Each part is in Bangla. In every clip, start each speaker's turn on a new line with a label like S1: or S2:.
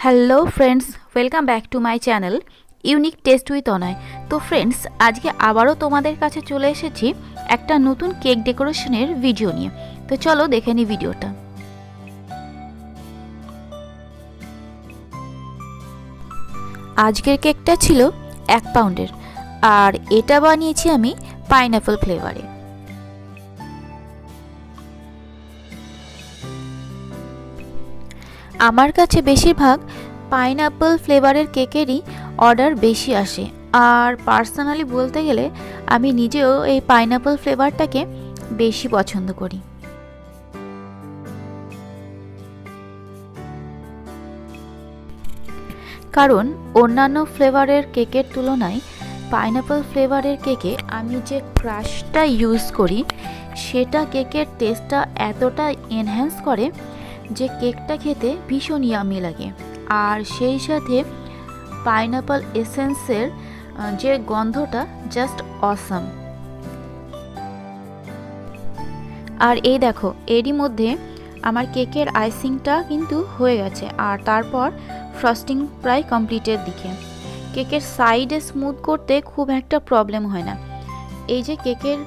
S1: Hello friends, welcome back to my channel unique test with Anoy. তো ফ্রেন্ডস, আজকে আবারও তোমাদের কাছে চলে এসেছি একটা নতুন কেক ডেকোরেশনের ভিডিও নিয়ে। তো চলো দেখে নিই ভিডিওটা। আজকের কেকটা ছিল 1 পাউন্ডের, আর এটা বানিয়েছি আমি পাইনঅ্যাপল ফ্লেভারে। আমার কাছে বেশিরভাগ পাইনঅ্যাপল ফ্লেভারের কেকেরই অর্ডার বেশি আসে, আর পার্সোনালি বলতে গেলে আমি নিজেও এই পাইনঅ্যাপল ফ্লেভারটাকে বেশি পছন্দ করি। কারণ অন্যান্য ফ্লেভারের কেকের তুলনায় পাইনঅ্যাপল ফ্লেভারের কেকে আমি যে ক্রাশটা ইউজ করি সেটা কেকের টেস্টটা এতটা এনহ্যান্স করে যে কেকটা খেতে ভীষণ ইয়ামি লাগে। আর সেই সাথে পাইনঅ্যাপল এসেন্সের যে গন্ধটা জাস্ট অসাম। আর এই দেখো, এরই মধ্যে আমার কেকের আইসিংটা কিন্তু হয়ে গেছে, আর তারপর ফ্রস্টিং প্রায় কমপ্লিটের দিকে। কেকের সাইডে স্মুথ করতে খুব একটা প্রবলেম হয় না। এই যে কেকের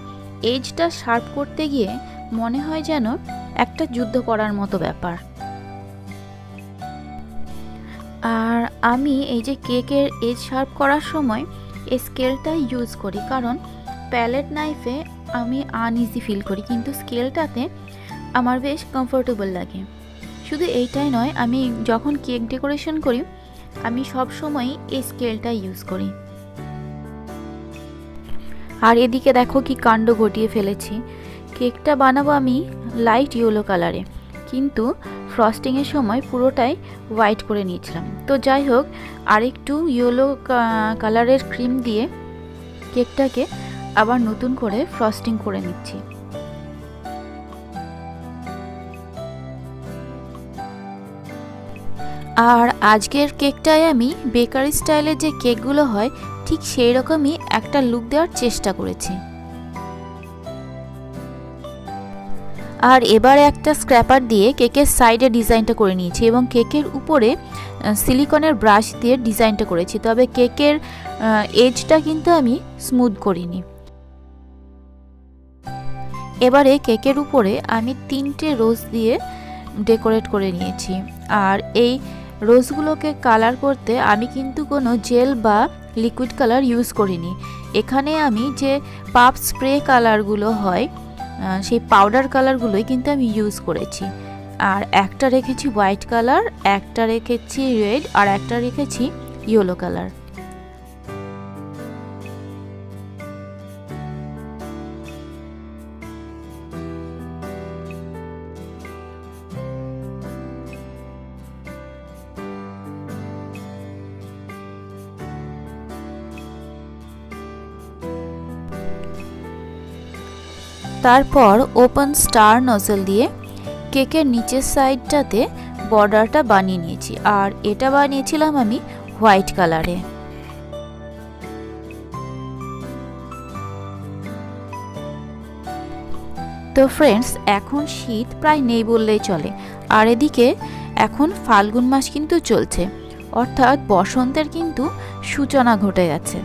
S1: এজটা শার্প করতে গিয়ে মনে হয় যেন একটা যুদ্ধ করার মতো ব্যাপার। আর আমি এই যে কেকের এজ শার্প করার সময় এই স্কেলটা ইউজ করি, কারণ প্যালেট নাইফে আমি আনইজি ফিল করি, কিন্তু স্কেলটাতে আমার বেশ কমফোর্টেবল লাগে। শুধু এইটাই নয়, আমি যখন কেক ডেকোরেশন করি আমি সব সময় এই স্কেলটা ইউজ করি। আর এদিকে দেখো কি কাণ্ড ঘটিয়ে ফেলেছি। কেকটা বানাবো আমি লাইট ইয়েলো কালারে, কিন্তু ফ্রস্টিংয়ের সময় পুরোটাই হোয়াইট করে নিয়েছিলাম। তো যাই হোক, আরেকটু ইয়েলো কালারের ক্রিম দিয়ে কেকটাকে আবার নতুন করে ফ্রস্টিং করে নিচ্ছি। আর আজকের কেকটায় আমি বেকারি স্টাইলের যে কেকগুলো হয় ঠিক সেই রকমই একটা লুক দেওয়ার চেষ্টা করেছি। আর এবার একটা স্ক্র্যাপার দিয়ে কেকের সাইডে ডিজাইনটা করে নিয়েছি, এবং কেকের উপরে সিলিকনের ব্রাশ দিয়ে ডিজাইনটা করেছি, তবে কেকের এজটা কিন্তু আমি স্মুথ করিনি। এবারে কেকের উপরে আমি 3টে রোজ দিয়ে ডেকোরেট করে নিয়েছি। আর এই রোজগুলোকে কালার করতে আমি কিন্তু কোনো জেল বা লিকুইড কালার ইউজ করিনি। এখানে আমি যে পাপ স্প্রে কালারগুলো হয় সেই পাউডার কালারগুলোই কিন্তু আমি ইউজ করেছি। আর একটা রেখেছি হোয়াইট কালার, একটা রেখেছি রেড, আর একটা রেখেছি ইয়েলো কালার। তারপর ওপেন স্টার নজল দিয়ে কেকের নিচের সাইডটাতে বর্ডারটা বানিয়ে নিয়েছি, আর এটা বানিয়েছিলাম আমি হোয়াইট কালারে। তো ফ্রেন্ডস, এখন শীত প্রায় নেই বললেই চলে, আর এদিকে এখন ফাল্গুন মাস কিন্তু চলছে, অর্থাৎ বসন্তের কিন্তু সূচনা ঘটে গেছে।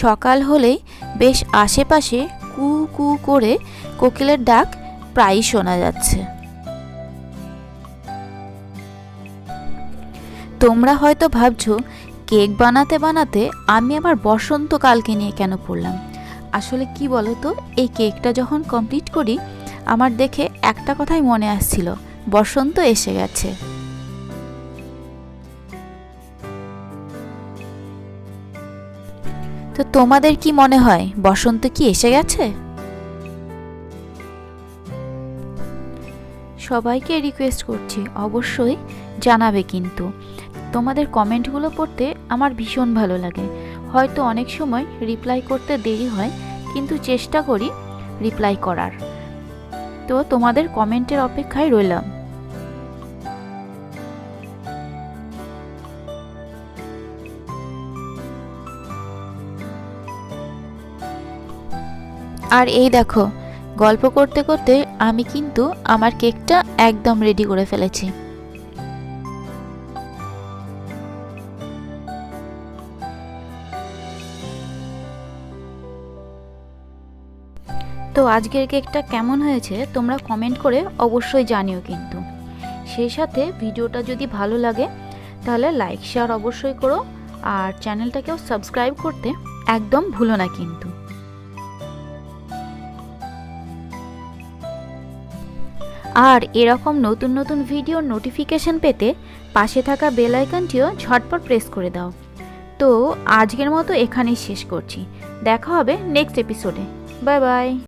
S1: সকাল হলেই বেশ আশেপাশে কু কু করে কোকিলের ডাক প্রায়ই শোনা যাচ্ছে। তোমরা হয়তো ভাবছো কেক বানাতে বানাতে আমি আবার বসন্তকালকে নিয়ে কেন পড়লাম। আসলে কি বলো তো, এই কেকটা যখন কমপ্লিট করি আমার দেখে একটা কথাই মনে আসছিল, বসন্ত এসে গেছে। তো তোমাদের কি মনে হয়, বসন্ত কি এসে গেছে? সবাইকে রিকোয়েস্ট করছি অবশ্যই জানাবে, কিন্তু তোমাদের কমেন্টগুলো পড়তে আমার ভীষণ ভালো লাগে। হয়তো অনেক সময় রিপ্লাই করতে দেরি হয়, কিন্তু চেষ্টা করি রিপ্লাই করার। তো তোমাদের কমেন্টের অপেক্ষায় রইলাম। আর এই দেখো, গল্প করতে করতে আমি কিন্তু আমার কেকটা একদম রেডি করে ফেলেছি। তো আজকের কেকটা কেমন হয়েছে তোমরা কমেন্ট করে অবশ্যই জানিও কিন্তু। সেই সাথে ভিডিওটা যদি ভালো লাগে তাহলে লাইক শেয়ার অবশ্যই করো, আর চ্যানেলটাকেও সাবস্ক্রাইব করতে একদম ভুলো না কিন্তু। আর এরকম নতুন নতুন ভিডিওর নোটিফিকেশন পেতে পাশে থাকা বেল আইকনটিও ঝটপট প্রেস করে দাও। তো আজকের মতো এখানেই শেষ করছি, দেখা হবে নেক্সট এপিসোডে। Bye bye.